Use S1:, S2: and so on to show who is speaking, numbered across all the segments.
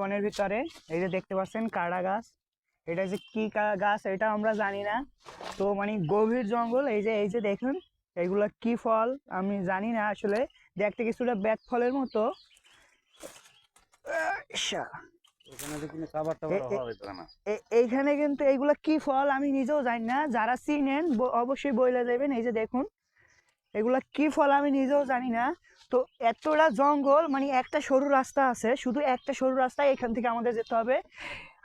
S1: বনের ভিতরে এই যে দেখতে পাচ্ছেন কাড়া গাছ। এটা যে কি গাছ এটা আমরা জানি না। তো মানে গভীর জঙ্গল। এই যে দেখুন এগুলা কি ফল আমি জানি না আসলে। দেখতে কিছুটা বেত ফলের মতো। ইসা, এইখানে কিন্তু এইগুলা কি ফল আমি নিজেও জানি না। যারা চিনেন অবশ্যই বলে দেবেন। এই যে দেখুন এগুলা কি ফল আমি নিজেও জানি না। তো এতটা জঙ্গল, মানে একটা সরু রাস্তা আছে, শুধু একটা সরু রাস্তা, এখান থেকে আমাদের যেতে হবে।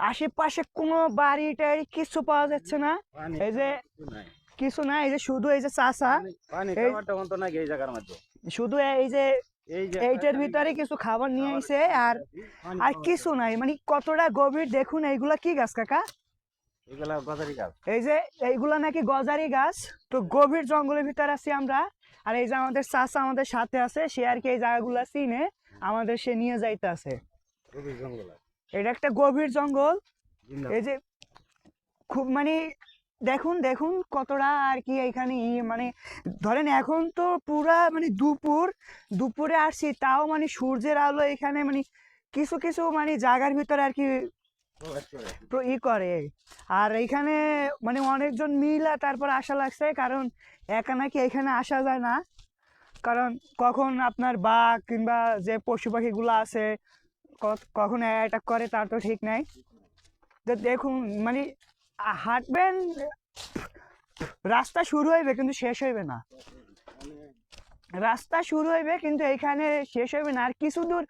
S1: আশেপাশে কোনো বাড়ি টাড়ি কিছু পাওয়া যাচ্ছে না। এই যে কিছু না, এই যে শুধু এই যে চাষা শুধু এই যে এইটার ভিতরে কিছু খাবার নিয়ে আইছে, আর আর কিছু নাই। মানে কতটা গভীর দেখুন। এইগুলা কি গাছ কাকা? এই যে এইগুলা নাকি গজারি গাছ। তো গভীর জঙ্গলের ভিতরে আছি আমরা। আর এই যে আমাদের চাচা আমাদের সাথে আছে, সে আর কি এই জায়গাগুলা চিনে আমাদের, সে নিয়ে যাইতে আছে। এটা একটা গভীর জঙ্গল। এই যে খুব মানে দেখুন দেখুন কতটা আর কি এখানে মানে ধরেন এখন তো পুরা মানে দুপুরে আসছি, তাও মানে সূর্যের আলো এখানে মানে কিছু কিছু মানে জায়গার ভিতরে আর কি করে। আর এখানে মানে অনেকজন মিলা তারপর আসা লাগছে, কারণ একা নাকি এখানে আসা যায় না। কারণ কখন আপনার বাঘ কিংবা যে পশু পাখিগুলো আছে কখন অ্যাটাক করে তার তো ঠিক নাই। তো দেখুন মানে হাঁটবেন, রাস্তা শুরু হইবে কিন্তু শেষ হইবে না। রাস্তা শুরু হইবে কিন্তু এখানে শেষ হইবে না। আর কিছু দূর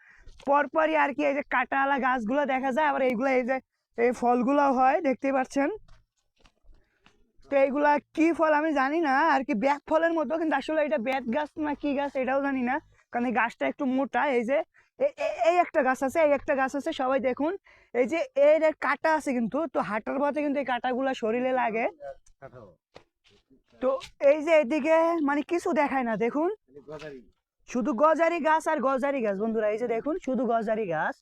S1: পরপরই আর কি এই যে কাঁটাওয়ালা গাছগুলো দেখা যায়। আবার এইগুলো এই যে এই ফলগুলো হয় দেখতে পাচ্ছেন। তো এইগুলা কি ফল আমি জানি না আর কি, বেত ফলের মতো, কিন্তু আসলে এটা বেত গাছ না কি গাছ এটাও জানি না। কারণ এই গাছটা একটু মোটা। এই যে এই একটা গাছ আছে, এই একটা গাছ আছে, সবাই দেখুন। এই যে এর কাঁটা আছে কিন্তু, তো হাঁটার পথে কিন্তু এই কাঁটাগুলা শরীরে লাগে। তো এই যে এদিকে মানে কিছু দেখায় না, দেখুন শুধু গজারি গাছ আর গজারি গাছ বন্ধুরা। এই যে দেখুন শুধু গজারি গাছ।